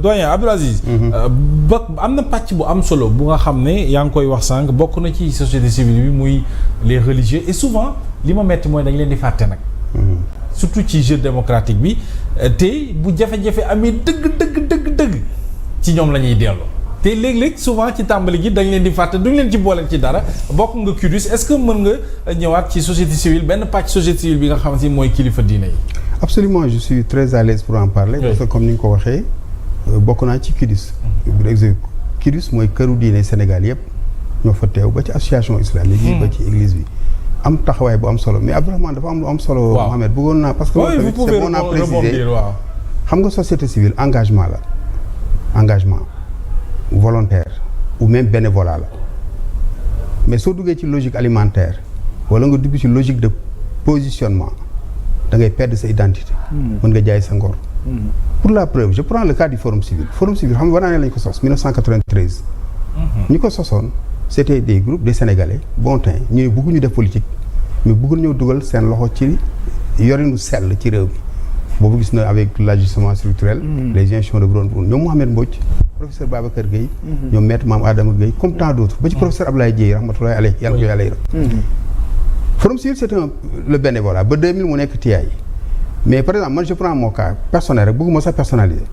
doyen Abdoul Aziz. ba am na pàcc bu am solo bu nga xam ne yaa ngi koy wax sànq bokk na ci société civile bi muy les religieux et souvent li ma metti mooy dañ leen di fàtte nag. surtout ci jeu démocratique bi te bu jafe-jafe amee dëgg ci ñoom la ñuy delloo. te léeg-léeg souvent ci tàmbali gi dañ leen di fàtte duñ leen ci booleel ci dara bokk nga CUDIS est-ce que mën nga ñëwaat ci société civile benn pàcc société civile bi nga xam si mooy kilifa diine yi. absolument je suis très à l'aise pour en parler. Oui. Parce que comme ni nga ko waxee bokk naa ci CUDIS. CUDIS mooy këru diine Sénégal yëpp ñoo fa teew ba ci association islamique yi ba ci église bi am taxawaay bu am solo mais Abdourahmane dafa am lu am solo. waaw Mohamed bëggoon naa parce que loolu tamit c'est bon à préciser xam nga société civile engagement la engagement volontaire ou même bénévolat la mais soo duggee ci logique alimentaire wala nga dugg ci logique de positionnement da ngay perdre sa identité. mën nga jaay sa ngor. pour la preuve je prends le cas du forum civil xam nga war naa ne lañ ko sos 1993. ñi ko sosoon c'était des groupes de sénégalais bon teint ñu ne bëgguñu def politique mais bëgg nañoo dugal seen loxo ci yorinu sell ci réew mi boobu gis na avec l'ajustement structurel. les institutions de Brandebourg ñoom Mouhamed Mbodj professeur Babacar Gueye. ñoom maître Mame Adama Gueye comme tant d'autres ba ci professeur Abdoulaye Dièye rahmatullahi alayhi yàlla ko yàlla yërëm. forum civil c'est le bénévolat ba 2000 mu nekk TIAI mais par exemple man je prends mon cas personnel rek bëgguma sax personnaliser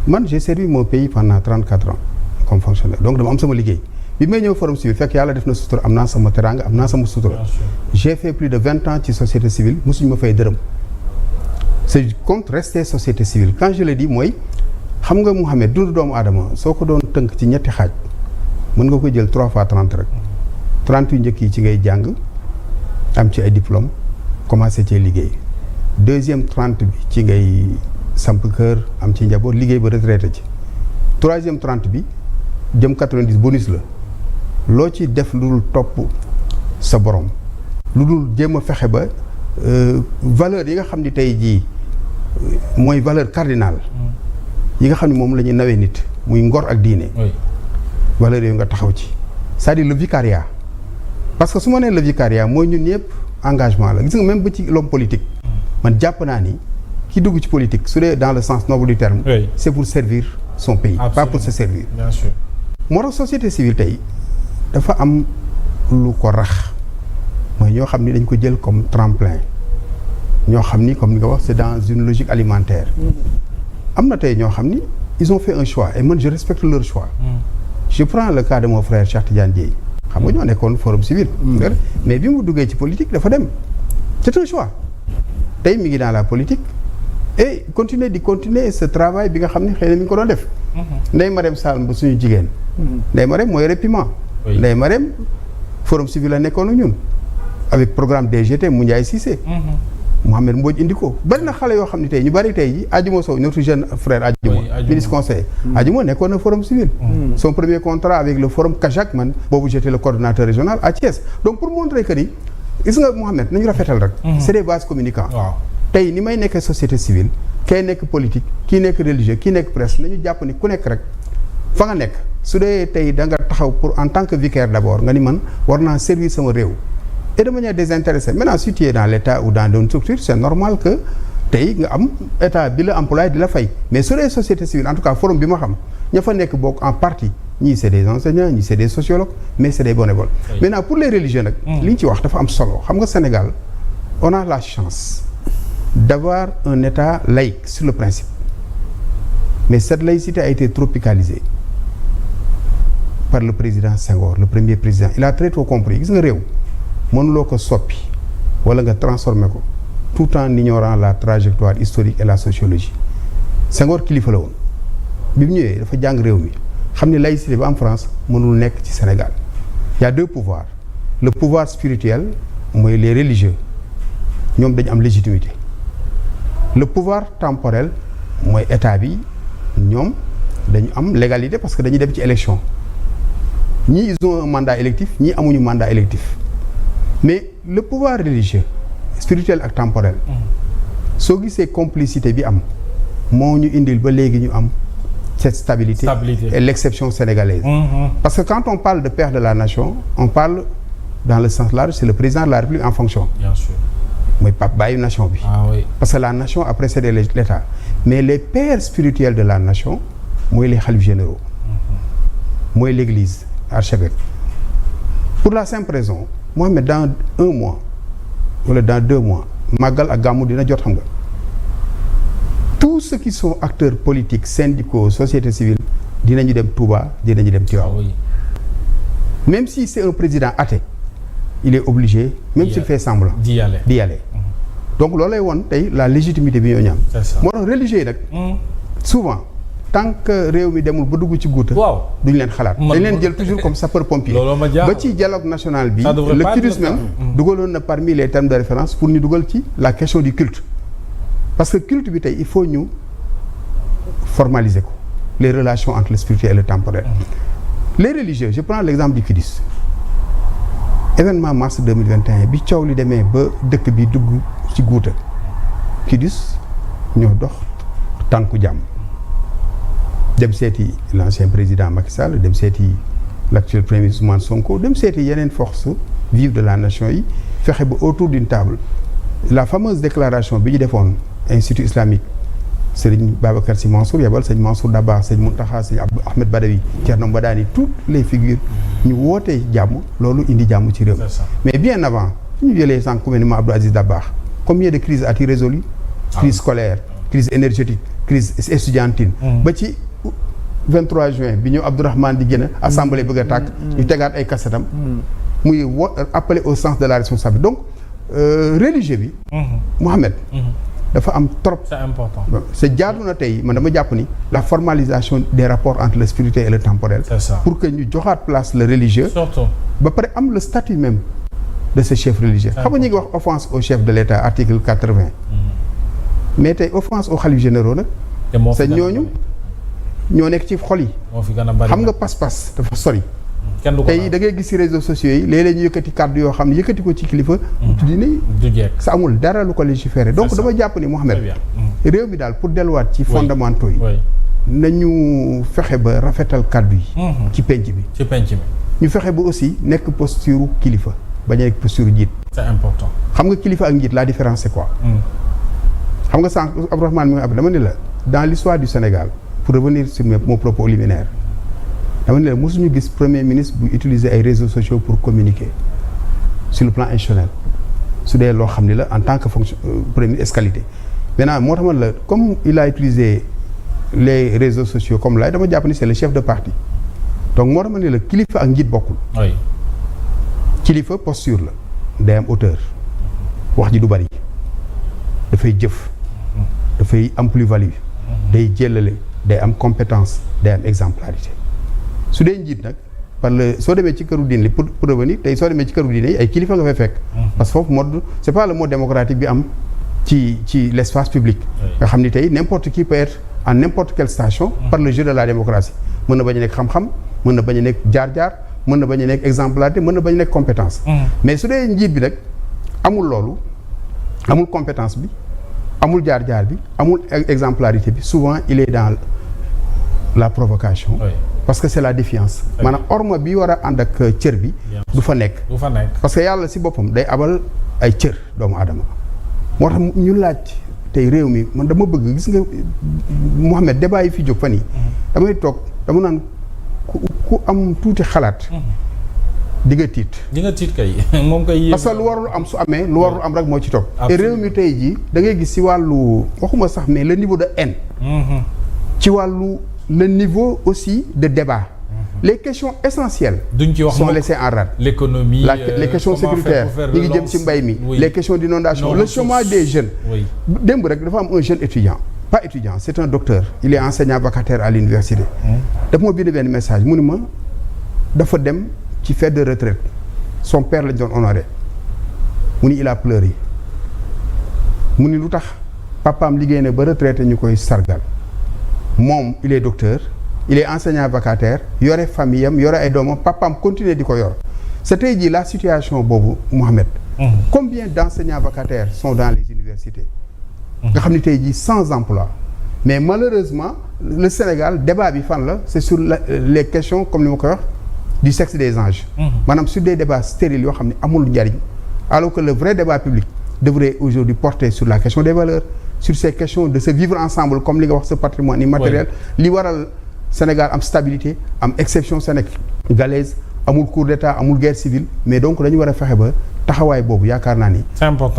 man j'ai servi mon pays pendant 34 ans comme fonctionnaire donc dama am sama liggéey bi may ñëw forum civil fekk yàlla def na sutura am naa sama teranga am naa sama sutura j'ai fait plus de 20 ans ci société civile mosuñu ma fay dërëm c'est compte rester société civile quand je le dis mooy xam nga Mouhamed dundu doomu aadama soo ko doon tënk ci ñetti xaaj mën nga ko jël 3 fois 30 rek 30 yu njëkk yi ci ngay jàng am ci ay diplôme commencé cee liggéey deuxième 30 bi ci ngay samp kër am ci njaboot liggéey ba retraité ci troisième 30 bi jëm 90 bonus la loo ci def lu dul topp sa borom lu dul jéem a fexe ba valeur yi nga xam ni tey jii mooy valeur cardinale yi nga xam ne moom la ñuy nawee nit muy ngor ak diine valeur yooyu nga taxaw ci c'est-à-dire le vicariat parce que su ma nee le vicariat mooy ñun ñëpp engagement la gis nga même ba ci l'homme politique man jàpp naa ni ki dugg ci politique su dee dans le sens noble du terme c'est pour servir son pays. Absolument. Pas pour se servir. Bien sûr. moo tax société civile tey dafa am lu ko rax mooy ñoo xam ni dañ ko jël comme tremplin ñoo xam ni comme ni nga wax c'est dans une logique alimentaire am na tey ñoo xam ni ils ont fait un choix et man je respecte leur choix. Je prends le cas de mon frère Cheikh Tidiane Dièye xam nga ñoo nekkoon forum civil. mais bi mu duggee ci politique dafa dem c'est un choix tey mi ngi dans la politique et continuer ce travail bi nga xam ne xëy na mi ngi ko doon def. Ndeye Marème Sall ba suñu jigéen. Ndeye Marème mooy répiment. Ndeye Marème forum civil la nekkoon ak ñun avec programme DGT mu Ndiaye Cissé. Mouhamed Mbodj indi ko bari na xale yoo xam ne tey ñu bari tey ji Adjuma Sow notre jeune frère Adjuma ministre conseiller Adjuma nekkoon na forum civil son premier contrat avec le forum Kajak man boobu j'étais le coordonnateur régional à Thiès donc pour montrer que ni gis nga Mouhamed nañu rafetal rek c'est des vases communicants tey ni may nekk société civile kay nekk politique kii nekk religieux kii nekk presse nañu jàpp ni ku nekk rek fa nga nekk su dee tey da nga taxaw pour en tant que vicaire d'abord nga ni man war naa servir sama réew et de manière désintéressée maintenant si tu es dans l'état ou dans une structure c'est normal que tey nga am état bi la employé di la fay mais sur les sociétés civiles en tout cas forum bi ma xam ña fa nekk bokk en partie ñii c'est des enseignants ñii c'est des sociologues mais c'est des bénévoles maintenant pour les religieux nag li ñu ci wax dafa am solo xam nga Sénégal on a la chance d'avoir un état laïque sur le principe mais cette laïcité a été tropicalisée par le président Senghor le premier président il a très tôt compris gis nga réew mënuloo ko soppi wala nga transformer ko tout en ignorant la trajectoire historique et la sociologie Senghor kilifa la woon bi mu ñëwee dafa jàng réew mi xam ni laïcité ba am France mënul nekk ci Sénégal il y a deux pouvoirs le pouvoir spirituel mooy les religieux ñoom dañu am légitimité le pouvoir temporel mooy état bi ñoom dañu am légalité parce que dañuy dem ci élection ñii ils ont un mandat électif ñii amuñu mandat électif mais le pouvoir religieux spirituel ak temporel soo gisee complicité bi am moo ñu indil ba léegi ñu am cette stabilité et l'exception sénégalaise parce que quand on parle de père de la nation on parle dans le sens large c'est le président de la République en fonction. Bien sûr. mooy pape bàyyi nation bi. Parce que la nation a précédé l'État mais les pères spirituels de la nation mooy les khalifes généraux. mooy l'église archevêque. Pour la simple raison Mohamed dans 1 mois wala dans 2 mois màggal ak gàmmu dina jot xam nga. Tous ceux qui sont acteurs politiques syndicaux société civile dinañu dem Touba dinañu dem Tivaouane. Même si c'est un président athée il est obligé même s'il fait semblant d'y aller. Donc loolu lay woon tey la légitimité bi ñoo ñam. moo tax religieux yi nag. souvent tant que réew mi demul ba dugg ci guuta duñ leen xalaat dañ leen jël toujours comme sapeur pompier. ba ci dialogue national bi le CUDIS même dugaloon na parmi les termes de référence pour ñu dugal ci la question du culte. Parce que culte bi tey il faut ñu formaliser ko les relations entre le spirituel et le temporel. Les religieux je prends l'exemple du CUDIS. Événement mars 2021 bi coow li demee ba dëkk bi dugg ci guuta CUDIS ñoo dox tànku jàmm dem seeti l'ancien président Macky Sall dem seeti l'actuel premier ministre Ousmane Sonko dem seeti yeneen forces vives de la nation yi fexe ba autour d'une table la fameuse déclaration bi ñu defoon institut islamique Serigne Babacar Sy Mansour yebal sëñ Mansour Dabakh sëñ Mountakha sëñ Abdou Ahmed Badawi Thierno Mbadani toutes les figures ñu wootee jàmm loolu indi jàmm ci réew mais bien avant ñu jëlee sànq ku mel ni Abdou Aziz Dabakh combien de crises a-t-il résolu crise scolaire crise énergétique crise estudiantine ba ci 23 juin bi ñu Abdourahmane di génn assemblée bëgg a tàkk ñu tegaat ay kasetam muy appeler au sens de la responsabilité donc religieux bi Mohamed dafa am trop. C'est important. C'est jaadu na tey man dama jàpp ni la formalisation des rapports entre le spirituel et le temporel. C'est ça. Pour que ñu joxaat place le religieux. Surtout. ba pare am le statut même de ce chef religieux. xam nga ñu ngi wax offense au chef de l'État article 80. mais tey offense aux khalifes généraux nag. sa ñooñu ñoo nekk ci xol yi. moo fi gën a bari xam nga pas-pas dafa sori. kenn du ko tey da ngay gis ci réseaux sociaux yi léeg-léeg ñu yëkkati kàddu yoo xam ne yëkkati ko ci kilifa. tuddi ne sa amul dara lu ko légiférer donc dama jàpp ni Mohamed réew mi daal pour delluwaat ci fondamentaux yi. nañu fexe ba rafetal kàddu yi. ci penc bi. ci penc bi. ñu fexe ba aussi nekk posture kilifa bañ a nekk posture njiit. c'est important. xam nga kilifa ak njiit la différence c'est quoi. xam nga sànq Abdourahmane mi nga ab dama ne la dans l'histoire du Sénégal pour revenir sur mon propos liminaire dama ne la mosuñu gis premier ministre bu utiliser ay réseaux sociaux pour communiquer sur le plan institutionnel su dee loo xam ni la en tant que fonction premier escalité maintenant moo tax man la comme il a utilisé les réseaux sociaux comme là dama jàpp ni c'est le chef de parti donc moo tax ma ne la kilifa ak njiit bokkul. oui. kilifa posture la day am hauteur wax ji du bari dafay jëf dafay am plus-value day jëlale day am compétence day am exemplarité su dee njiit nag par le soo demee ci këru diine li pour revenir tey soo demee ci këru diine yi ay kilifa nga fay fekk. parce que foofu mode c'est pas le mode démocratique bi am ci l'espace public. nga xam ni tey n'importe qui peut être en n'importe quelle station. par le jeu de la démocratie mën na bañ a nekk xam-xam mën na bañ a nekk jaar-jaar mën na bañ a nekk exemplarité mën na bañ a nekk compétence. mais su dee njiit bi nag amul loolu amul compétence bi amul jaar-jaar bi amul exemplarité bi souvent il est dans la provocation. parce que c'est la défiance. maanaam orma bi war a ànd ak cër bi. du fa nekk. parce que yàlla ci boppam day abal ay cër doomu aadama. moo tax ñu laaj tey réew mi man dama bëgg gis nga Mohamed débat yi fi jóg fan yi damay toog dama naan ku am tuuti xalaat. di nga tiit. di nga tiit kay moom kay. parce que lu warul am su amee lu warul am rek moo ci toog. te réew mi tey jii da ngay gis ci wàllu waxuma sax mais le niveau de haine. ci wàllu le niveau aussi de débat. Les questions essentielles sont laissées en rade. L'économie, les questions sécuritaires ñi ngi jëm ci mbay mi. les questions d'inondation le chômage des jeunes. démb rek dafa am un jeune étudiant. pas étudiant c'est un docteur. il est enseignant vacataire à l'université. dafa ma bind benn message mu ni ma dafa dem ci fête de retraite son père lañ doon honoré mu ni il a pleuré mu ni lu tax papaam liggéey na ba retraité ñu koy sargal moom il est docteur. il est enseignant vacataire yore famille am yore ay doomam papaam continuer di ko yor c'est tey jii la situation boobu Mohamed. Combien d'enseignants vacataires sont dans les universités. nga xam ni tey jii sans emploi. mais malheureusement le Sénégal débat bi fan la c'est sur les questions comme ni ma ko wax du sexe des anges. maanaam sur des débats stériles yoo xam ne amul njariñ alors que le vrai débat public devrait aujourd'hui porter sur la question des valeurs, sur ces questions de se vivre ensemble comme li nga wax ce patrimoine immatériel. li waral Sénégal am stabilité am exception sénégalaise amul coup d'état amul guerre civile mais donc dañu war a fexe ba taxawaay boobu yaakaar naa ni.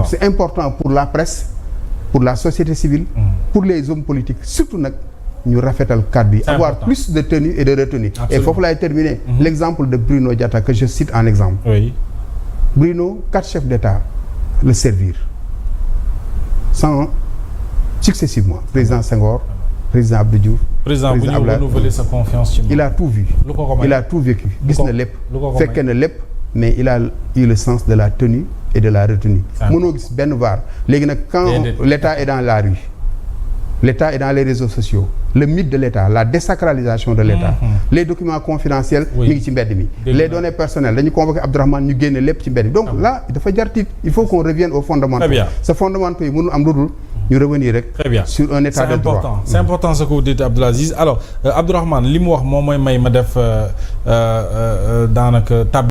c'est important pour la presse pour la société civile. pour les hommes politiques surtout nag. ñu rafetal cadre bi avoir plus de tenue et de retenue. Absolument. Et foofu laay terminer. L'exemple de Bruno Diatta que je cite en exemple. Oui. Bruno 4 chefs d'État le servir sans successivement président Senghor président Abdou Diouf. président bu ñu renouveler sa confiance ci moom. il a tout vu. il a tout vécu. gis na lépp fekke na lépp mais il a eu le sens de la tenue et de la retenue. mënoo gis benn vaar léegi nag quand l'État est dans la rue. L'État est dans les réseaux sociaux le mythe de l'État la désacralisation de l'État les documents confidentiels mi ngi ci mbedd mi les données personnelles dañu convoqué Abdourahmane ñu génne lépp ci mbedd mi donc là dafa jar tiit il faut qu'on revienne aux fondamentaux ce fondamentaux yi mënul am lu dul ñu revenir rek sur un état de droit c'est important ce que vous dites Abdoul Aziz alors Abdourahmane li mu wax moom mooy may ma def daanaka